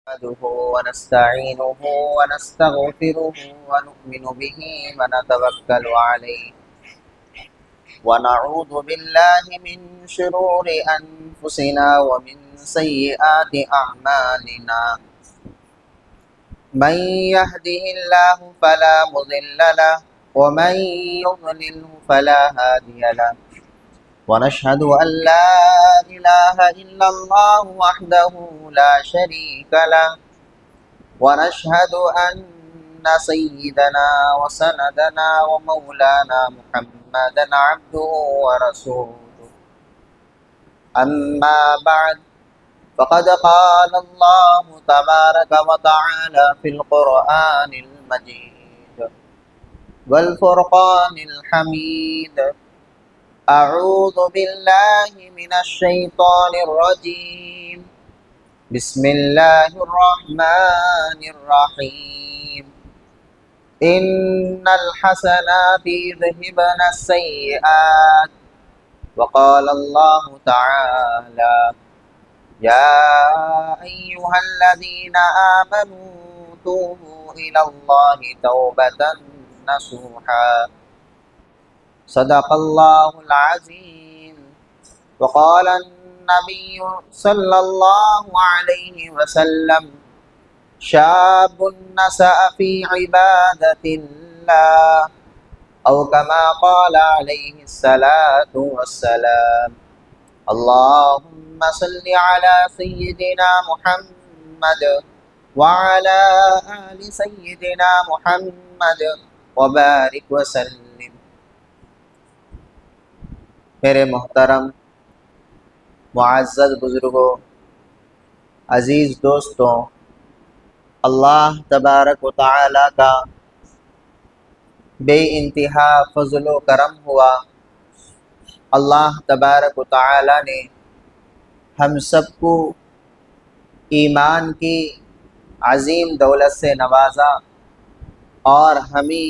نحمده ونستعينه ونستغفره ونؤمن به ونتوكل عليه ونعوذ بالله من شرور أنفسنا ومن سيئات أعمالنا من يهده الله فلا مضل له ومن يضلله فلا هادي له ونشهد أن لا إله إلا الله وحده لا شريك له ونشهد أن سيدنا وسندنا ومولانا محمدا عبده ورسوله أما بعد فقد قال الله تبارك وتعالى في القرآن المجيد والفرقان الحميد أعوذ بالله من الشيطان الرجيم بسم الله الرحمن الرحيم إن الحسنات يذهبن السيئات وقال الله تعالى يا أيها الذين آمنوا توبوا إلى الله توبة نصوحا صدق الله العظيم وقال النبي صلى الله عليه وسلم شاب نشأ في عبادة الله أو كما قال عليه الصلاة والسلام اللهم صل على سيدنا محمد وعلى آل سيدنا محمد وبارك وسلم۔ میرے محترم معزز بزرگوں، عزیز دوستوں، اللہ تبارک و تعالی کا بے انتہا فضل و کرم ہوا۔ اللہ تبارک و تعالی نے ہم سب کو ایمان کی عظیم دولت سے نوازا اور ہمیں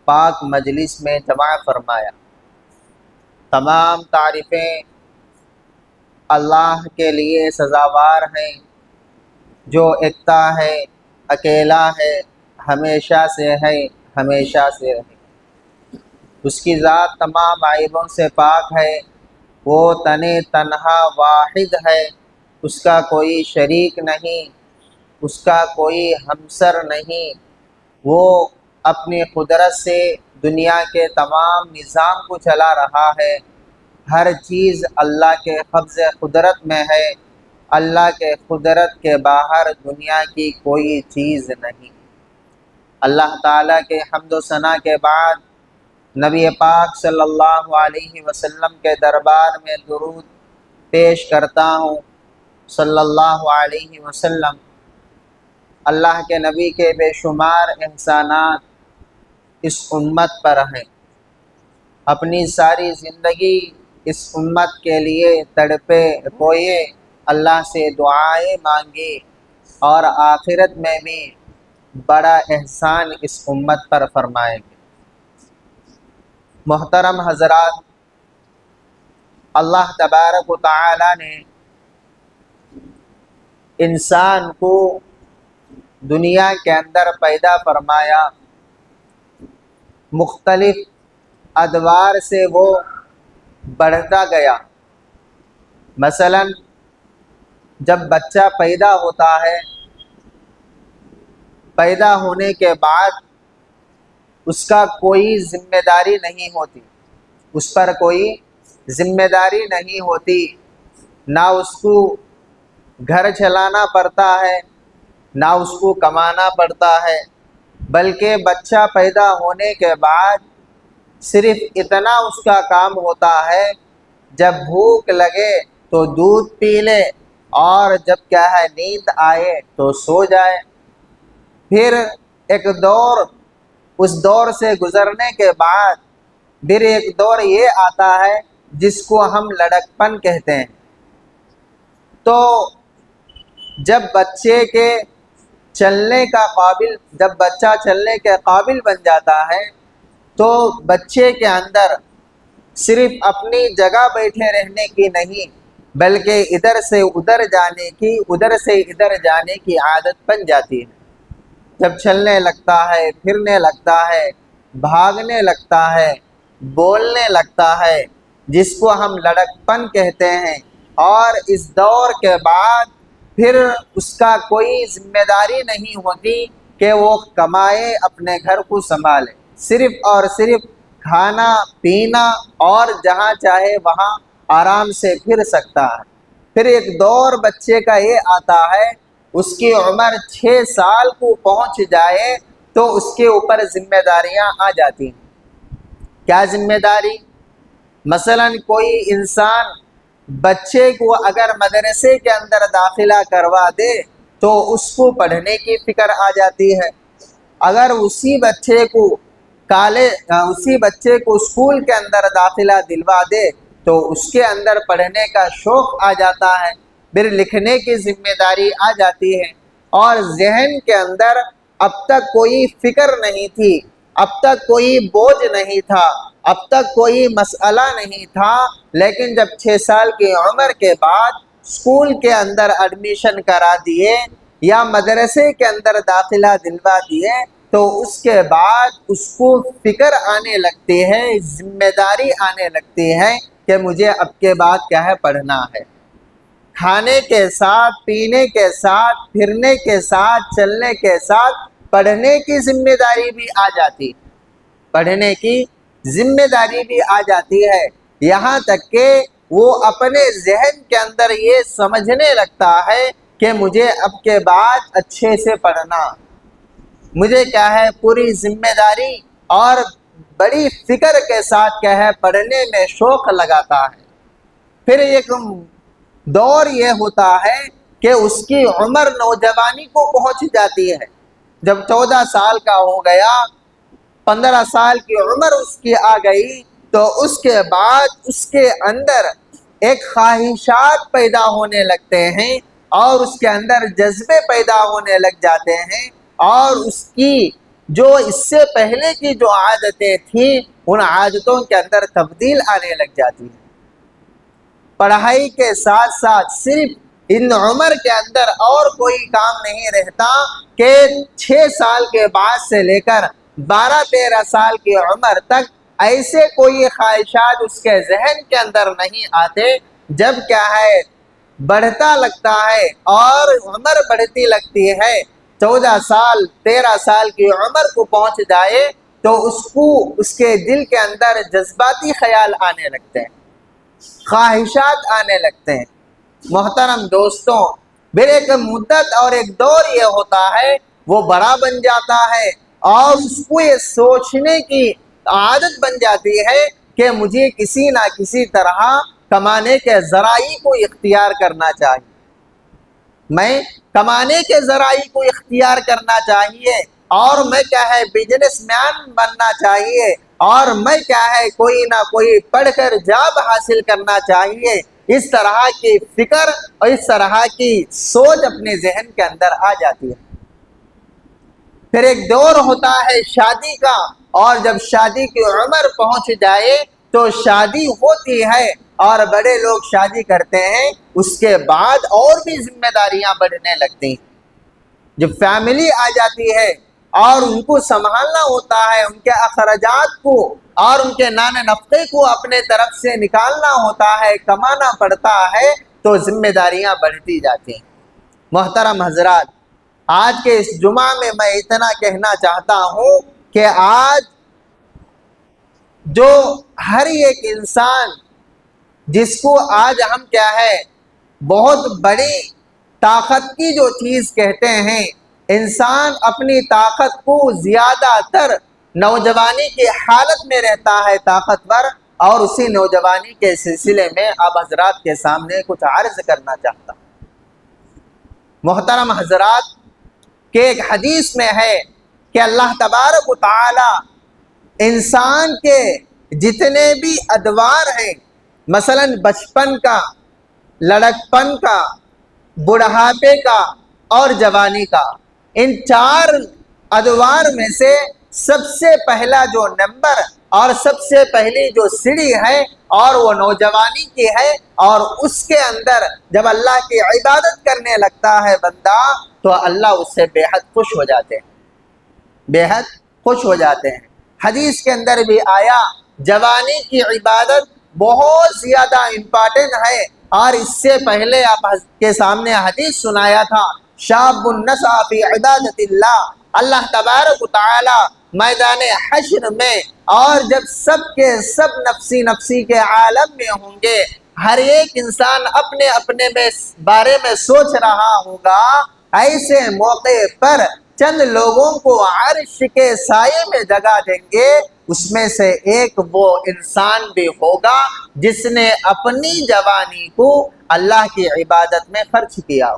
پاک مجلس میں جمع فرمایا۔ تمام تعریفیں اللہ کے لیے سزاوار ہیں جو یکتا ہے، اکیلا ہے، ہمیشہ سے ہے، ہمیشہ سے رہے۔ اس کی ذات تمام عیبوں سے پاک ہے، وہ تنہا واحد ہے، اس کا کوئی شریک نہیں، اس کا کوئی ہمسر نہیں۔ وہ اپنی قدرت سے دنیا کے تمام نظام کو چلا رہا ہے۔ ہر چیز اللہ کے قبض قدرت میں ہے۔ اللہ کے قدرت کے باہر دنیا کی کوئی چیز نہیں۔ اللہ تعالیٰ کے حمد و ثنا کے بعد نبی پاک صلی اللہ علیہ وسلم کے دربار میں درود پیش کرتا ہوں۔ صلی اللہ علیہ وسلم اللہ کے نبی کے بے شمار احسانات اس امت پر ہیں۔ اپنی ساری زندگی اس امت کے لیے تڑپے روئے، اللہ سے دعائیں مانگی اور آخرت میں بھی بڑا احسان اس امت پر فرمائیں گے۔ محترم حضرات، اللہ تبارک و تعالی نے انسان کو دنیا کے اندر پیدا فرمایا، مختلف ادوار سے وہ بڑھتا گیا۔ مثلا جب بچہ پیدا ہوتا ہے، پیدا ہونے کے بعد اس کا کوئی ذمہ داری نہیں ہوتی، اس پر کوئی ذمہ داری نہیں ہوتی، نہ اس کو گھر چلانا پڑتا ہے، نہ اس کو کمانا پڑتا ہے، بلکہ بچہ پیدا ہونے کے بعد صرف اتنا اس کا کام ہوتا ہے، جب بھوک لگے تو دودھ پی لے اور جب نیند آئے تو سو جائے۔ پھر ایک دور، اس دور سے گزرنے کے بعد پھر ایک دور یہ آتا ہے جس کو ہم لڑکپن کہتے ہیں۔ تو جب بچے کے چلنے کے قابل بن جاتا ہے تو بچے کے اندر صرف اپنی جگہ بیٹھے رہنے کی نہیں، بلکہ ادھر سے ادھر جانے کی عادت بن جاتی ہے۔ جب چلنے لگتا ہے، پھرنے لگتا ہے، بھاگنے لگتا ہے، بولنے لگتا ہے، جس کو ہم لڑکپن کہتے ہیں، اور اس دور کے بعد پھر اس کا کوئی ذمہ داری نہیں ہوتی کہ وہ کمائے، اپنے گھر کو سنبھالے، صرف اور صرف کھانا پینا اور جہاں چاہے وہاں آرام سے پھر سکتا ہے۔ پھر ایک دور بچے کا یہ آتا ہے، اس کی عمر 6 سال کو پہنچ جائے تو اس کے اوپر ذمہ داریاں آ جاتی ہیں۔ کیا ذمہ داری؟ مثلا کوئی انسان بچے کو اگر مدرسے کے اندر داخلہ کروا دے تو اس کو پڑھنے کی فکر آ جاتی ہے۔ اگر اسی بچے کو اسکول کے اندر داخلہ دلوا دے تو اس کے اندر پڑھنے کا شوق آ جاتا ہے، پھر لکھنے کی ذمہ داری آ جاتی ہے، اور ذہن کے اندر اب تک کوئی فکر نہیں تھی، اب تک کوئی بوجھ نہیں تھا، اب تک کوئی مسئلہ نہیں تھا، لیکن جب 6 سال کی عمر کے بعد اسکول کے اندر ایڈمیشن کرا دیے یا مدرسے کے اندر داخلہ دلوا دیے تو اس کے بعد اس کو فکر آنے لگتی ہے، ذمہ داری آنے لگتی ہے کہ مجھے اب کے بعد کیا ہے، پڑھنا ہے۔ کھانے کے ساتھ، پینے کے ساتھ، پھرنے کے ساتھ، چلنے کے ساتھ پڑھنے کی ذمہ داری بھی آ جاتی، پڑھنے کی ذمہ داری بھی آ جاتی ہے، یہاں تک کہ وہ اپنے ذہن کے اندر یہ سمجھنے لگتا ہے کہ مجھے اب کے بعد اچھے سے پڑھنا، مجھے کیا ہے پوری ذمہ داری اور بڑی فکر کے ساتھ کیا ہے پڑھنے میں شوق لگاتا ہے۔ پھر ایک دور یہ ہوتا ہے کہ اس کی عمر نوجوانی کو پہنچ جاتی ہے، جب 14 سال کا ہو گیا، 15 سال کی عمر اس کی آ گئی تو اس کے بعد اس کے اندر ایک خواہشات پیدا ہونے لگتے ہیں اور اس کے اندر جذبے پیدا ہونے لگ جاتے ہیں، اور اس کی جو اس سے پہلے کی جو عادتیں تھیں ان عادتوں کے اندر تبدیل آنے لگ جاتی ہیں۔ پڑھائی کے ساتھ ساتھ صرف ان عمر کے اندر اور کوئی کام نہیں رہتا کہ 6 سال کے بعد سے لے کر 12-13 سال کی عمر تک ایسے کوئی خواہشات اس کے ذہن کے اندر نہیں آتے، جب کیا ہے بڑھتا لگتا ہے اور عمر بڑھتی لگتی ہے، 14 سال 13 سال کی عمر کو پہنچ جائے تو اس کے دل کے اندر جذباتی خیال آنے لگتے ہیں، خواہشات آنے لگتے ہیں۔ محترم دوستوں، پھر ایک مدت اور ایک دور یہ ہوتا ہے وہ بڑا بن جاتا ہے اور اس کو یہ سوچنے کی عادت بن جاتی ہے کہ مجھے کسی نہ کسی طرح کمانے کے ذرائع کو اختیار کرنا چاہیے، میں کمانے کے ذرائع کو اختیار کرنا چاہیے، اور میں کیا ہے بزنس مین بننا چاہیے، اور میں کیا ہے کوئی نہ کوئی پڑھ کر جاب حاصل کرنا چاہیے۔ اس طرح کی فکر اور اس طرح کی سوچ اپنے ذہن کے اندر آ جاتی ہے۔ پھر ایک دور ہوتا ہے شادی کا، اور جب شادی کی عمر پہنچ جائے تو شادی ہوتی ہے اور بڑے لوگ شادی کرتے ہیں، اس کے بعد اور بھی ذمہ داریاں بڑھنے لگتی ہیں، جب فیملی آ جاتی ہے اور ان کو سنبھالنا ہوتا ہے، ان کے اخراجات کو اور ان کے نان نفقے کو اپنے طرف سے نکالنا ہوتا ہے، کمانا پڑتا ہے، تو ذمہ داریاں بڑھتی جاتی ہیں۔ محترم حضرات، آج کے اس جمعہ میں میں اتنا کہنا چاہتا ہوں کہ آج جو ہر ایک انسان جس کو آج ہم کیا ہے بہت بڑی طاقت کی جو چیز کہتے ہیں، انسان اپنی طاقت کو زیادہ تر نوجوانی کی حالت میں رہتا ہے طاقتور، اور اسی نوجوانی کے سلسلے میں آپ حضرات کے سامنے کچھ عرض کرنا چاہتا ہوں۔ محترم حضرات، کہ ایک حدیث میں ہے کہ اللہ تبارک و تعالی انسان کے جتنے بھی ادوار ہیں، مثلا بچپن کا، لڑکپن کا، بڑھاپے کا اور جوانی کا، ان 4 ادوار میں سے سب سے پہلا جو نمبر اور سب سے پہلی جو سیڑھی ہے اور وہ نوجوانی کی ہے، اور اس کے اندر جب اللہ کی عبادت کرنے لگتا ہے بندہ تو اللہ اس سے بے حد خوش ہو جاتے ہیں، بے حد خوش ہو جاتے ہیں۔ حدیث کے اندر بھی آیا جوانی کی عبادت بہت زیادہ امپارٹنٹ ہے، اور اس سے پہلے آپ کے سامنے حدیث سنایا تھا شاب النشأ فی عبادت اللہ تبارک و تعالی میدان حشر میں، اور جب سب کے سب نفسی نفسی کے عالم میں ہوں گے، ہر ایک انسان اپنے اپنے بارے میں سوچ رہا ہوگا، ایسے موقع پر چند لوگوں کو عرش کے سائے میں جگہ دیں گے، اس میں سے ایک وہ انسان بھی ہوگا جس نے اپنی جوانی کو اللہ کی عبادت میں خرچ کیا،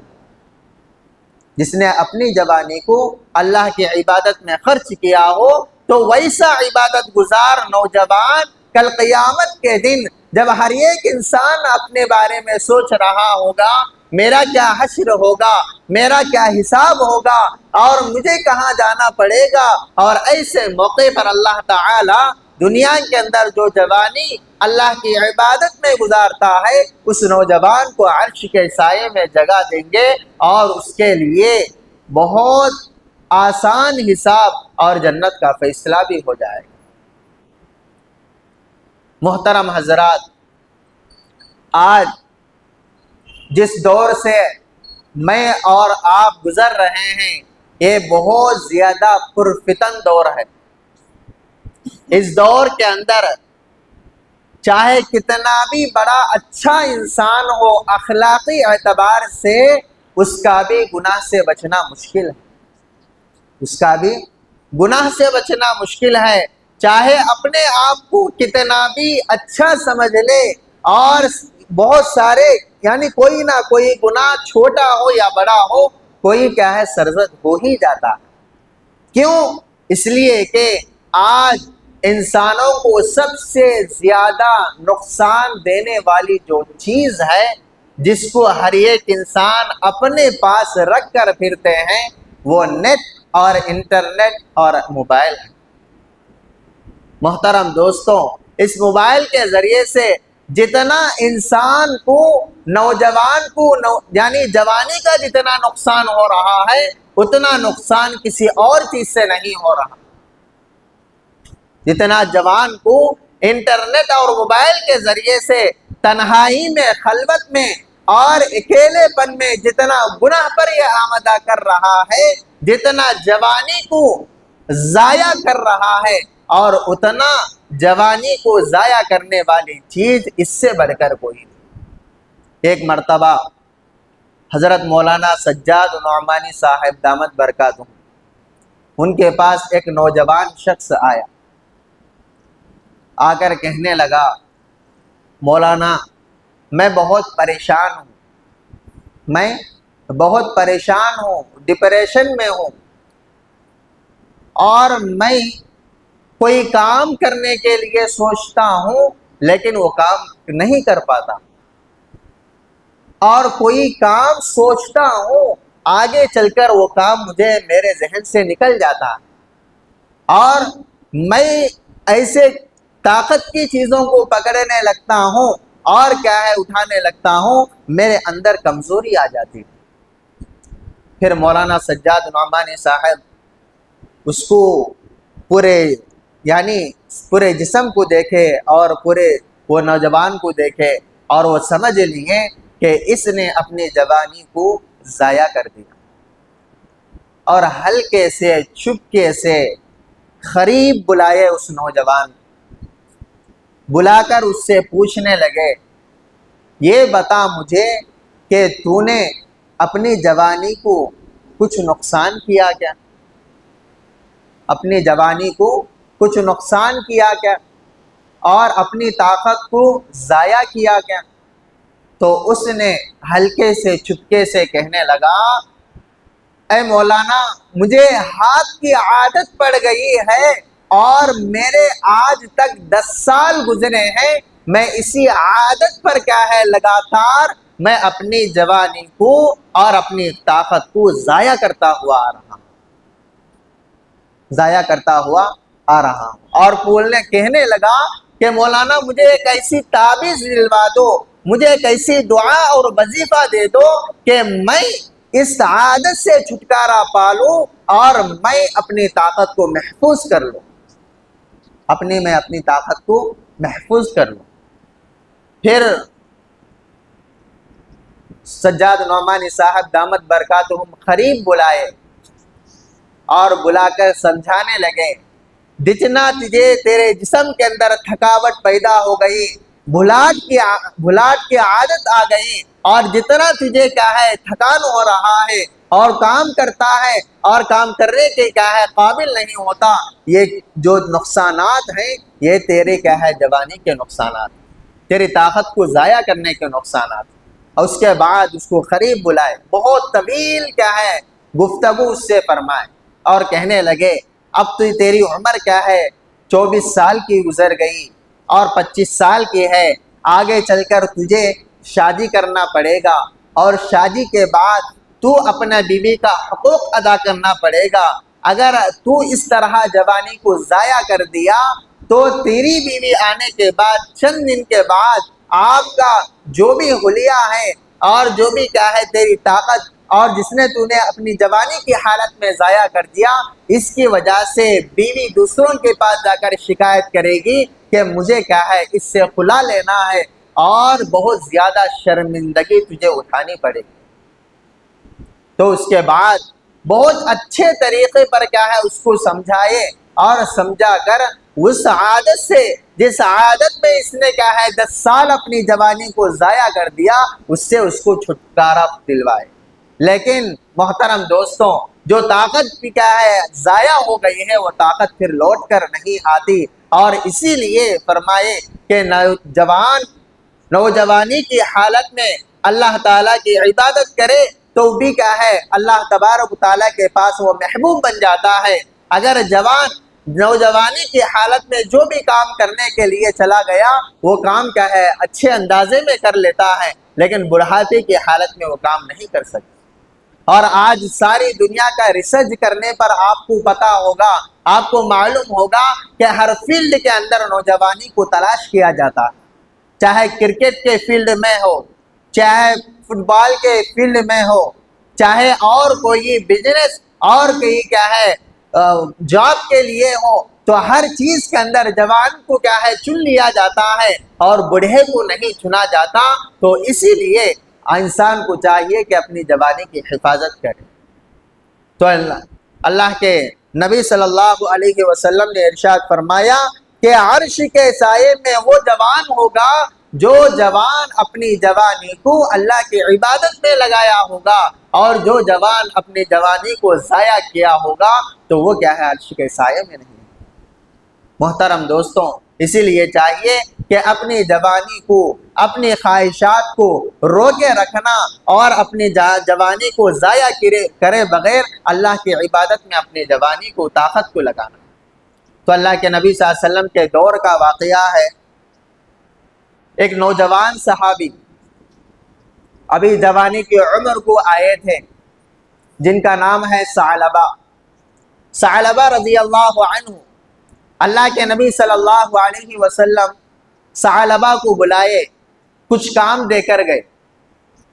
جس نے اپنی جوانی کو اللہ کی عبادت میں خرچ کیا ہو، تو ویسا عبادت گزار نوجوان کل قیامت کے دن جب ہر ایک انسان اپنے بارے میں سوچ رہا ہوگا میرا کیا حشر ہوگا، میرا کیا حساب ہوگا، اور مجھے کہاں جانا پڑے گا، اور ایسے موقع پر اللہ تعالی دنیا کے اندر جو جوانی اللہ کی عبادت میں گزارتا ہے اس نوجوان کو عرش کے سائے میں جگہ دیں گے، اور اس کے لیے بہت آسان حساب اور جنت کا فیصلہ بھی ہو جائے گا۔ محترم حضرات، آج جس دور سے میں اور آپ گزر رہے ہیں یہ بہت زیادہ پرفتن دور ہے۔ اس دور کے اندر چاہے کتنا بھی بڑا اچھا انسان ہو، اخلاقی اعتبار سے اس کا بھی گناہ سے بچنا مشکل ہے، اس کا بھی گناہ سے بچنا مشکل ہے، چاہے اپنے آپ کو کتنا بھی اچھا سمجھ لے، اور بہت سارے یعنی کوئی نہ کوئی گناہ چھوٹا ہو یا بڑا ہو کوئی کیا ہے سرزد ہو ہی جاتا ہے۔ کیوں؟ اس لیے کہ آج انسانوں کو سب سے زیادہ نقصان دینے والی جو چیز ہے جس کو ہر ایک انسان اپنے پاس رکھ کر پھرتے ہیں وہ نیٹ اور انٹرنیٹ اور موبائل ہے۔ محترم دوستوں، اس موبائل کے ذریعے سے جتنا انسان کو نوجوان کو یعنی جوانی کا جتنا نقصان ہو رہا ہے اتنا نقصان کسی اور چیز سے نہیں ہو رہا، جتنا جوان کو انٹرنیٹ اور موبائل کے ذریعے سے تنہائی میں، خلوت میں اور اکیلے پن میں جتنا گناہ پر یہ آمدہ کر رہا ہے، جتنا جوانی کو ضائع کر رہا ہے، اور اتنا جوانی کو ضائع کرنے والی چیز اس سے بڑھ کر کوئی نہیں۔ ایک مرتبہ حضرت مولانا سجاد نعمانی صاحب دامت برکاتہ ان کے پاس ایک نوجوان شخص آیا، آ کر کہنے لگا مولانا میں بہت پریشان ہوں، میں بہت پریشان ہوں، ڈپریشن میں ہوں، اور میں کوئی کام کرنے کے لیے سوچتا ہوں لیکن وہ کام نہیں کر پاتا، اور کوئی کام سوچتا ہوں آگے چل کر وہ کام مجھے میرے ذہن سے نکل جاتا، اور میں ایسے طاقت کی چیزوں کو پکڑنے لگتا ہوں اور کیا ہے اٹھانے لگتا ہوں، میرے اندر کمزوری آ جاتی۔ پھر مولانا سجاد نعمانی صاحب اس کو پورے جسم کو دیکھے اور پورے وہ نوجوان کو دیکھے اور وہ سمجھ لیے کہ اس نے اپنی جوانی کو ضائع کر دیا، اور ہلکے سے چپکے سے قریب بلائے اس نوجوان کو، بلا کر اس سے پوچھنے لگے یہ بتا مجھے کہ تو نے اپنی جوانی کو کچھ نقصان کیا کیا، اپنی جوانی کو کچھ نقصان کیا کیا، اور اپنی طاقت کو ضائع کیا کیا؟ تو اس نے ہلکے سے چپکے سے کہنے لگا اے مولانا مجھے ہاتھ کی عادت پڑ گئی ہے، اور میرے آج تک 10 سال گزرے ہیں میں اسی عادت پر کیا ہے لگاتار میں اپنی جوانی کو اور اپنی طاقت کو ضائع کرتا ہوا آ رہا آ رہا ہوں۔ اور کہنے لگا کہ مولانا مجھے ایک ایسی تعویذ دلوا دو، مجھے ایک ایسی دعا اور وظیفہ دے دو کہ میں اس عادت سے چھٹکارا پالوں اور میں اپنی طاقت کو محفوظ کر لوں، میں اپنی طاقت کو محفوظ کر لوں۔ پھر سجاد نعمانی صاحب دامت برکاتہم قریب بلائے اور بلا کر سمجھانے لگے، جتنا تجھے تیرے جسم کے اندر تھکاوٹ پیدا ہو گئی، بھلاٹ کی عادت آ گئی، اور جتنا تجھے کیا ہے تھکان ہو رہا ہے اور کام کرتا ہے اور کام کرنے کے کیا ہے قابل نہیں ہوتا، یہ جو نقصانات ہیں یہ تیرے کیا ہے جوانی کے نقصانات، تیری طاقت کو ضائع کرنے کے نقصانات۔ اور اس کے بعد اس کو قریب بلائے، بہت طویل کیا ہے گفتگو اس سے فرمائے اور کہنے لگے اب تو تیری عمر کیا ہے 24 سال کی گزر گئی اور 25 سال کی ہے، آگے چل کر تجھے شادی کرنا پڑے گا، اور شادی کے بعد تو اپنا بیوی کا حقوق ادا کرنا پڑے گا۔ اگر تو اس طرح جوانی کو ضائع کر دیا تو تیری بیوی آنے کے بعد چند دن کے بعد آپ کا جو بھی حلیہ ہے اور جو بھی کیا ہے تیری طاقت اور جس نے تو نے اپنی جوانی کی حالت میں ضائع کر دیا، اس کی وجہ سے بیوی دوسروں کے پاس جا کر شکایت کرے گی کہ مجھے کیا ہے اس سے خلا لینا ہے، اور بہت زیادہ شرمندگی تجھے اٹھانی پڑے گی۔ تو اس کے بعد بہت اچھے طریقے پر کیا ہے اس کو سمجھائے اور سمجھا کر اس عادت سے، جس عادت میں اس نے کیا ہے 10 سال اپنی جوانی کو ضائع کر دیا، اس سے اس کو چھٹکارا دلوائے۔ لیکن محترم دوستوں، جو طاقت بھی کیا ہے ضائع ہو گئی ہے وہ طاقت پھر لوٹ کر نہیں آتی، اور اسی لیے فرمائے کہ نوجوانی کی حالت میں اللہ تعالیٰ کی عبادت کرے تو بھی کیا ہے اللہ تبارک و تعالیٰ کے پاس وہ محبوب بن جاتا ہے۔ اگر نوجوانی کی حالت میں جو بھی کام کرنے کے لیے چلا گیا وہ کام کیا ہے اچھے اندازے میں کر لیتا ہے، لیکن بڑھاپے کی حالت میں وہ کام نہیں کر سکتا۔ اور آج ساری دنیا کا ریسرچ کرنے پر آپ کو پتا ہوگا، آپ کو معلوم ہوگا کہ ہر فیلڈ کے اندر نوجوانی کو تلاش کیا جاتا ہے، چاہے کرکٹ کے فیلڈ میں ہو، چاہے فٹ بال کے فیلڈ میں ہو، چاہے اور کوئی بزنس اور کوئی کیا ہے جاب کے لیے ہو، تو ہر چیز کے اندر جوان کو کیا ہے چن لیا جاتا ہے اور بوڑھے کو نہیں چنا جاتا۔ تو اسی لیے انسان کو چاہیے کہ اپنی جوانی کی حفاظت کرے۔ تو اللہ کے نبی صلی اللہ علیہ وسلم نے ارشاد فرمایا کہ عرش کے سائے میں وہ جوان ہوگا جو جوان اپنی جوانی کو اللہ کی عبادت میں لگایا ہوگا، اور جو جوان اپنی جوانی کو ضائع کیا ہوگا تو وہ کیا ہے عرش کے سائے میں نہیں۔ محترم دوستوں، اسی لیے چاہیے کہ اپنی جوانی کو، اپنی خواہشات کو روکے رکھنا اور اپنی جوانی کو ضائع کرے بغیر اللہ کی عبادت میں اپنی جوانی کو، طاقت کو لگانا۔ تو اللہ کے نبی صلی اللہ علیہ وسلم کے دور کا واقعہ ہے، ایک نوجوان صحابی ابھی جوانی کی عمر کو آئے تھے، جن کا نام ہے ثعلبہ رضی اللہ عنہ۔ اللہ کے نبی صلی اللہ علیہ وسلم ثعلبہ کو بلائے، کچھ کام دے کر گئے،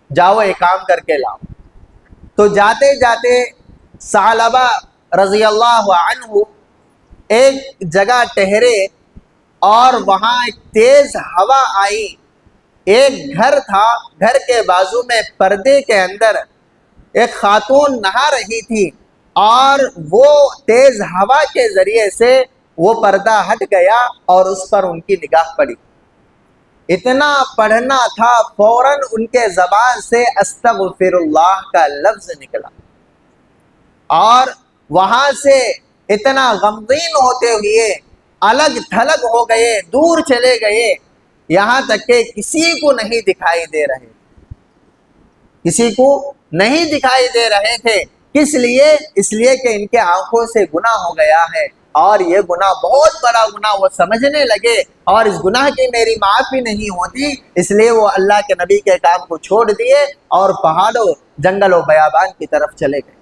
جاؤ یہ کام کر کے لاؤ۔ تو جاتے جاتے ثعلبہ رضی اللہ عنہ ایک جگہ ٹھہرے اور وہاں ایک تیز ہوا آئی، ایک گھر تھا، گھر کے بازو میں پردے کے اندر ایک خاتون نہا رہی تھی، اور وہ تیز ہوا کے ذریعے سے وہ پردہ ہٹ گیا اور اس پر ان کی نگاہ پڑی۔ اتنا پڑھنا تھا، فوراً ان کے زبان سے استغفر اللہ کا لفظ نکلا، اور وہاں سے اتنا غمگین ہوتے ہوئے الگ تھلگ ہو گئے، دور چلے گئے، یہاں تک کہ کسی کو نہیں دکھائی دے رہے، کسی کو نہیں دکھائی دے رہے تھے۔ کس لیے؟ اس لیے کہ ان کے آنکھوں سے گناہ ہو گیا ہے، اور یہ گناہ بہت بڑا گناہ وہ سمجھنے لگے، اور اس گناہ کی میری معافی نہیں ہوتی، اس لیے وہ اللہ کے نبی کے کام کو چھوڑ دیے اور پہاڑوں، جنگل و بیابان کی طرف چلے گئے۔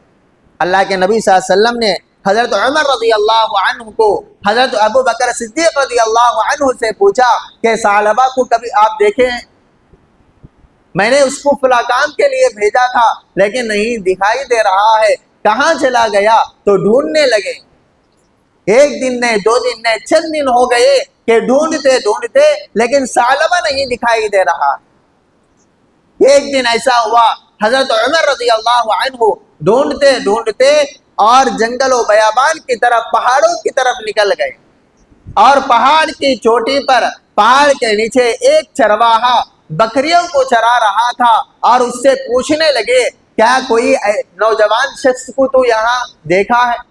اللہ کے نبی صلی اللہ علیہ وسلم نے حضرت عمر رضی اللہ عنہ کو حضرت ابو بکر صدیق رضی اللہ عنہ سے پوچھا کہ ثعلبہ کو کبھی آپ دیکھے ہیں؟ میں نے اس کو فلاں کام کے لیے بھیجا تھا لیکن نہیں دکھائی دے رہا ہے، کہاں چلا گیا؟ تو ڈھونڈنے لگے، ایک دن نہیں، دو دن نہیں، چند دن ہو گئے کہ ڈھونڈتے ڈھونڈتے لیکن ثعلبہ نہیں دکھائی دے رہا۔ ایک دن ایسا ہوا حضرت عمر رضی اللہ عنہ ڈھونڈتے ڈھونڈتے اور جنگل و بیابان کی طرف، پہاڑوں کی طرف نکل گئے، اور پہاڑ کی چوٹی پر، پہاڑ کے نیچے ایک چرواہا بکریوں کو چرا رہا تھا، اور اس سے پوچھنے لگے کیا کوئی نوجوان شخص کو تو یہاں دیکھا ہے؟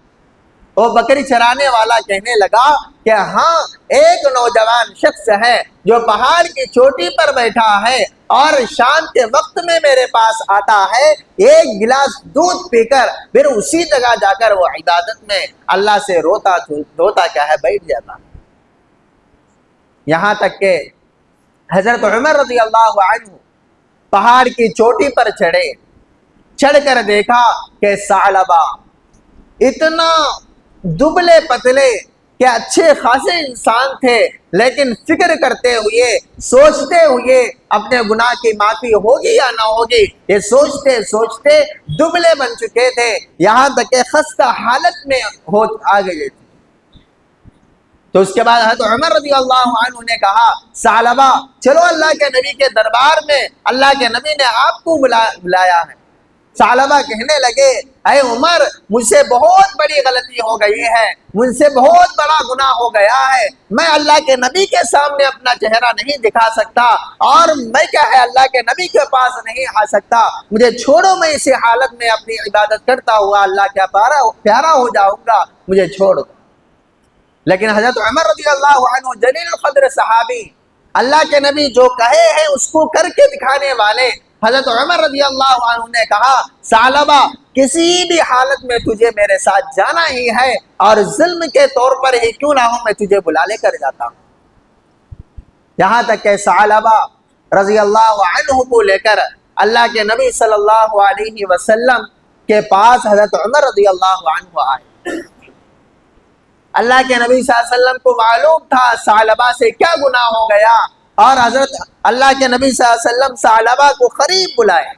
وہ بکری چرانے والا کہنے لگا کہ ہاں، ایک نوجوان شخص ہے جو پہاڑ کی چوٹی پر بیٹھا ہے اور شام کے وقت میں میرے پاس آتا ہے، ایک گلاس دودھ پی کر پھر اسی جگہ جا کر وہ عبادت میں اللہ سے روتا کیا ہے بیٹھ جاتا۔ یہاں تک کہ حضرت عمر رضی اللہ عنہ پہاڑ کی چوٹی پر چڑھے، چڑھ کر دیکھا کہ ثعلبہ اتنا دبلے پتلے کہ اچھے خاصے انسان تھے، لیکن فکر کرتے ہوئے، سوچتے ہوئے اپنے گناہ کی معافی ہوگی یا نہ ہوگی، یہ سوچتے سوچتے دبلے بن چکے تھے، یہاں تک کہ خستہ حالت میں آ گئے تھے۔ تو اس کے بعد حضرت عمر رضی اللہ عنہ نے کہا ثعلبہ چلو اللہ کے نبی کے دربار میں، اللہ کے نبی نے آپ کو بلایا ہے۔ ثعلبہ کہنے لگے اے عمر، مجھ سے بہت بڑی غلطی ہو گئی ہے، مجھ سے بہت بڑا گناہ ہو گیا ہے، میں اللہ کے نبی کے سامنے اپنا چہرہ نہیں دکھا سکتا، اور میں کیا ہے اللہ کے نبی کے پاس نہیں آ سکتا، مجھے چھوڑو، میں اسی حالت میں اپنی عبادت کرتا ہوا اللہ کا پیارا ہو جاؤں گا، مجھے چھوڑ دو۔ لیکن حضرت عمر رضی اللہ عنہ جلیل القدر صحابی، اللہ کے نبی جو کہے ہیں اس کو کر کے دکھانے والے، حضرت عمر رضی اللہ عنہ نے کہا ثعلبہ کسی بھی حالت میں تجھے میرے ساتھ جانا ہی ہے، اور ظلم کے طور پر ہی کیوں نہ ہوں میں تجھے بلا لے کر جاتا ہوں۔ یہاں تک کہ ثعلبہ رضی اللہ عنہ کو لے کر اللہ کے نبی صلی اللہ علیہ وسلم کے پاس حضرت عمر رضی اللہ عنہ آئے۔ اللہ کے نبی صلی اللہ علیہ وسلم کو معلوم تھا ثعلبہ سے کیا گناہ ہو گیا، اور حضرت اللہ کے نبی صلی اللہ علیہ وسلم ثعلبہ کو قریب بلائے،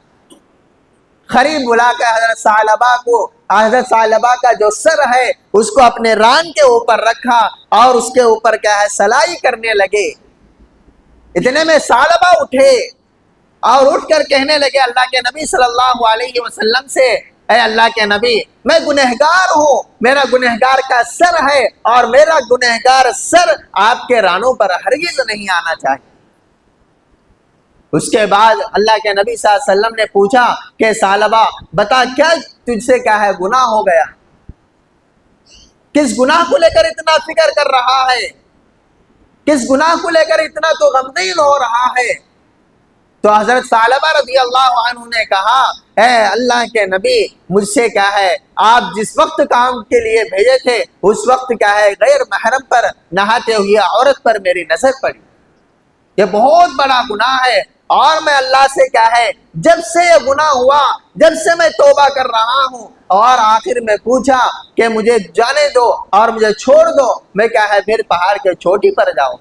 قریب بلا کر حضرت ثعلبہ کا جو سر ہے اس کو اپنے ران کے اوپر رکھا، اور اس کے اوپر کیا ہے سلائی کرنے لگے۔ اتنے میں ثعلبہ اٹھے اور اٹھ کر کہنے لگے اللہ کے نبی صلی اللہ علیہ وسلم سے اے اللہ کے نبی، میں گنہگار ہوں، میرا گنہگار کا سر ہے، اور میرا گنہگار سر آپ کے رانوں پر ہرگز نہیں آنا چاہیے۔ اس کے بعد اللہ کے نبی صلی اللہ علیہ وسلم نے پوچھا کہ ثعلبہ بتا کیا تجھ سے کیا ہے گناہ ہو گیا، کس گناہ کو لے کر اتنا فکر کر رہا ہے، کس گناہ کو لے کر اتنا تو غمگین ہو رہا ہے؟ تو حضرت ثعلبہ رضی اللہ عنہ نے کہا اے اللہ کے نبی، مجھ سے کیا ہے آپ جس وقت کام کے لیے بھیجے تھے اس وقت کیا ہے غیر محرم پر نہاتے ہوئے عورت پر میری نظر پڑی، یہ بہت بڑا گناہ ہے، اور میں اللہ سے کیا ہے جب سے یہ گناہ ہوا، جب سے میں توبہ کر رہا ہوں، اور آخر میں پوچھا کہ مجھے جانے دو اور مجھے چھوڑ دو، میں کیا ہے پھر پہاڑ کے چوٹی پر جاؤں۔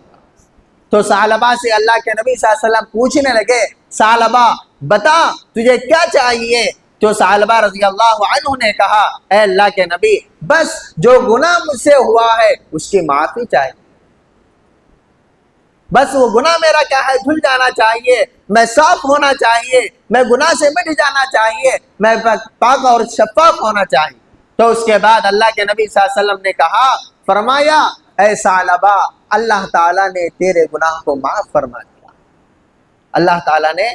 تو ثعلبہ سے اللہ کے نبی صلی اللہ علیہ وسلم پوچھنے لگے ثعلبہ بتا تجھے کیا چاہیے؟ تو ثعلبہ رضی اللہ عنہ نے کہا اے اللہ کے نبی، بس جو گناہ مجھ سے ہوا ہے اس کی معافی چاہیے، بس وہ گناہ میرا کیا ہے دھل جانا چاہیے، میں صاف ہونا چاہیے، میں گناہ سے مٹ جانا چاہیے، میں پاک اور شفاف ہونا چاہیے۔ تو اس کے بعد اللہ کے نبی صلی اللہ علیہ وسلم نے کہا، فرمایا اے ثعلبہ اللہ تعالیٰ نے تیرے گناہ کو معاف فرما دیا، اللہ تعالیٰ نے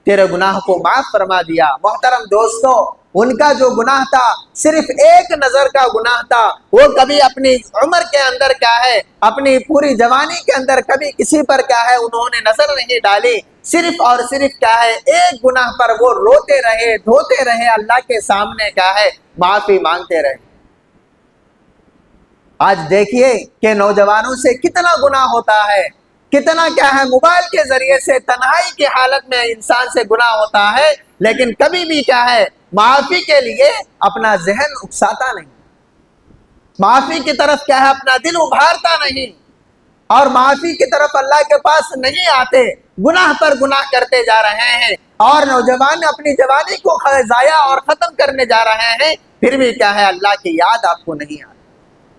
تیرے گناہ کو معاف فرما دیا۔ محترم دوستو، ان کا جو گناہ تھا صرف ایک نظر کا گناہ تھا، وہ کبھی اپنی عمر کے اندر کیا ہے اپنی پوری جوانی کے اندر کبھی کسی پر کیا ہے انہوں نے نظر نہیں ڈالی، صرف اور صرف کیا ہے ایک گناہ پر وہ روتے رہے، دھوتے رہے، اللہ کے سامنے کیا ہے معافی مانگتے رہے۔ آج دیکھیے کہ نوجوانوں سے کتنا گناہ ہوتا ہے، کتنا کیا ہے موبائل کے ذریعے سے تنہائی کی حالت میں انسان سے گناہ ہوتا ہے، لیکن کبھی بھی کیا ہے معافی کے لیے اپنا ذہن اکساتا نہیں۔ معافی کی طرف کیا ہے اپنا دل ابھارتا نہیں، اور معافی کی طرف اللہ کے پاس نہیں آتے، گناہ پر گناہ کرتے جا رہے ہیں، اور نوجوان اپنی جوانی کو ضائع اور ختم کرنے جا رہے ہیں، پھر بھی کیا ہے اللہ کی یاد آپ کو نہیں آتی،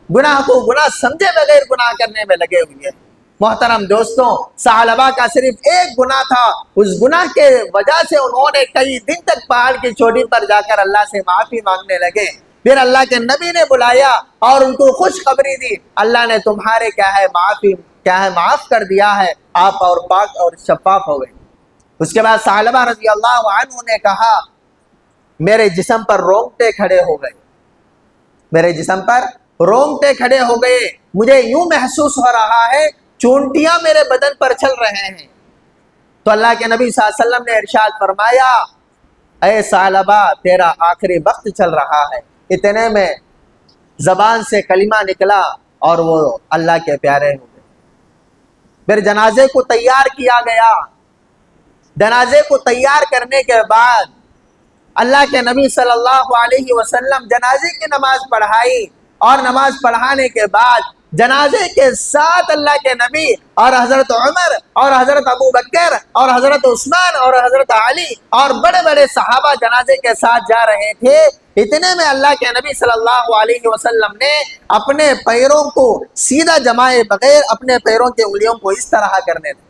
گناہ کو گناہ سمجھے بغیر گناہ کرنے میں لگے ہوئے ہیں۔ محترم دوستوں، ثعلبہ کا صرف ایک گناہ تھا، اس گناہ کے وجہ سے انہوں نے کئی دن تک پہاڑ کی چوٹی پر جا کر اللہ سے معافی مانگنے لگے۔ پھر اللہ کے نبی نے بلایا اور ان کو خوشخبری دی، اللہ نے تمہارے معاف کر دیا ہے، آپ اور پاک اور شفاف ہو گئے۔ اس کے بعد ثعلبہ رضی اللہ عنہ نے کہا میرے جسم پر رونگٹے کھڑے ہو گئے، میرے جسم پر رونگٹے کھڑے ہو گئے، مجھے یوں محسوس ہو رہا ہے چونٹیاں میرے بدن پر چل رہے ہیں۔ تو اللہ کے نبی صلی اللہ علیہ وسلم نے ارشاد فرمایا اے ثعلبہ تیرا آخری وقت چل رہا ہے۔ اتنے میں زبان سے کلمہ نکلا اور وہ اللہ کے پیارے ہو گئے۔ پھر جنازے کو تیار کیا گیا، جنازے کو تیار کرنے کے بعد اللہ کے نبی صلی اللہ علیہ وسلم جنازے کی نماز پڑھائی، اور نماز پڑھانے کے بعد جنازے کے ساتھ اللہ کے نبی اور حضرت عمر اور حضرت ابو بکر اور حضرت عثمان اور حضرت علی اور بڑے بڑے صحابہ جنازے کے ساتھ جا رہے تھے۔ اتنے میں اللہ کے نبی صلی اللہ علیہ وسلم نے اپنے پیروں کو سیدھا جمائے بغیر اپنے پیروں کے انگلیوں کو اس طرح کرنے دے،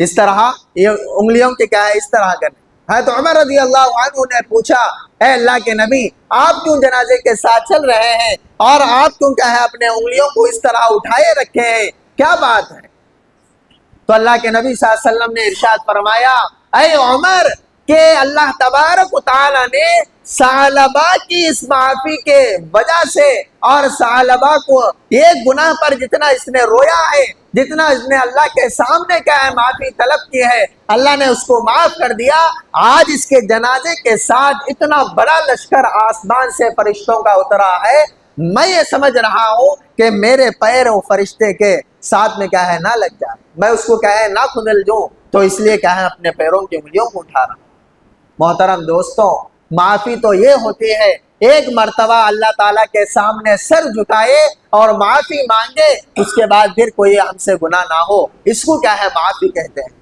اس طرح یہ انگلیوں کے کیا ہے اس طرح کرنے۔ حضرت عمر رضی اللہ عنہ نے پوچھا اے اللہ کے نبی آپ کیوں جنازے کے ساتھ چل رہے ہیں اور آپ کیوں کیا ہے اپنے انگلیوں کو اس طرح اٹھائے رکھے ہیں، کیا بات ہے؟ تو اللہ کے نبی صلی اللہ علیہ وسلم نے ارشاد فرمایا اے عمر کہ اللہ تبارک و تعالی نے ثعلبہ کی اس معافی کے وجہ سے اور ثعلبہ کو ایک گناہ پر جتنا اس نے رویا ہے، جتنا اس نے اللہ کے سامنے کیا ہے معافی طلب کی ہے، اللہ نے اس کو معاف کر دیا۔ آج اس کے جنازے کے ساتھ اتنا بڑا لشکر آسمان سے فرشتوں کا اترا ہے، میں یہ سمجھ رہا ہوں کہ میرے پیر وہ فرشتے کے ساتھ میں کیا ہے نہ لگ جائے، میں اس کو کیا ہے نہ کھدل جوں، تو اس لیے کیا ہے اپنے پیروں کی انگلیوں کو اٹھا رہا ہوں۔ محترم دوستوں، معافی تو یہ ہوتی ہے ایک مرتبہ اللہ تعالیٰ کے سامنے سر جھکائے اور معافی مانگے، اس کے بعد پھر کوئی ہم سے گناہ نہ ہو، اس کو کیا ہے معافی کہتے ہیں،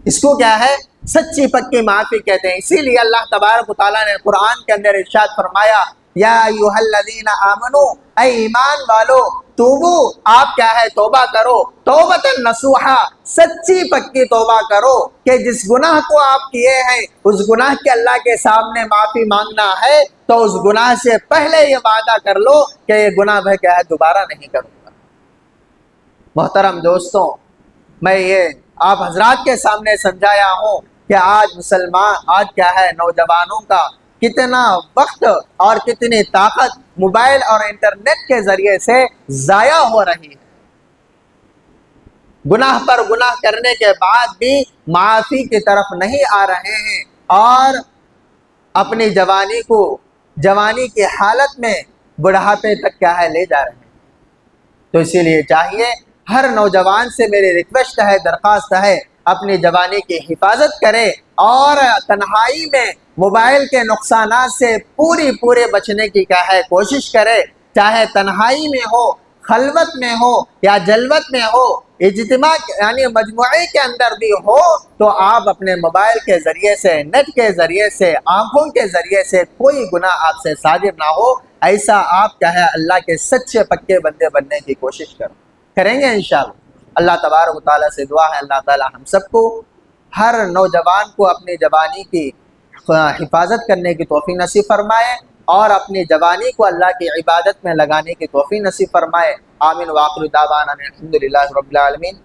اس کو کیا ہے سچی پکی معافی کہتے ہیں۔ اسی لیے اللہ تبارک و تعالیٰ نے قرآن کے اندر ارشاد فرمایا یا ایھا الذین آمنوا اے ایمان والو توبو آپ کیا ہے توبہ کرو، توبۃ نصوحا سچی پکی توبہ کرو، کہ جس گناہ کو آپ کیے ہیں اس گناہ کے اللہ کے سامنے معافی مانگنا ہے تو اس گناہ سے پہلے یہ وعدہ کر لو کہ یہ گناہ میں کیا ہے دوبارہ نہیں کروں گا۔ محترم دوستوں، میں یہ آپ حضرات کے سامنے سمجھایا ہوں کہ آج کیا ہے نوجوانوں کا کتنا وقت اور کتنی طاقت موبائل اور انٹرنیٹ کے ذریعے سے ضائع ہو رہی ہے، گناہ پر گناہ کرنے کے بعد بھی معافی کی طرف نہیں آ رہے ہیں، اور اپنی جوانی کی حالت میں بڑھاپے تک کیا ہے لے جا رہے ہیں۔ تو اسی لیے چاہیے ہر نوجوان سے میری ریکویسٹ ہے، درخواست ہے، اپنی جوانی کی حفاظت کرے اور تنہائی میں موبائل کے نقصانات سے پورے بچنے کی کیا ہے کوشش کرے، چاہے تنہائی میں ہو، خلوت میں ہو یا جلوت میں ہو، اجتماع یعنی مجموعے کے اندر بھی ہو، تو آپ اپنے موبائل کے ذریعے سے، نیٹ کے ذریعے سے، آنکھوں کے ذریعے سے کوئی گناہ آپ سے صادر نہ ہو، ایسا آپ کیا ہے اللہ کے سچے پکے بندے بننے کی کوشش کریں گے انشاءاللہ۔ اللہ تبارک و تعالیٰ سے دعا ہے اللہ تعالیٰ ہم سب کو، ہر نوجوان کو اپنی جوانی کی حفاظت کرنے کی توفیق نصیب فرمائے اور اپنی جوانی کو اللہ کی عبادت میں لگانے کی توفیق نصیب فرمائے۔ آمین۔ وآخر دعوانا الحمدللہ رب العالمین۔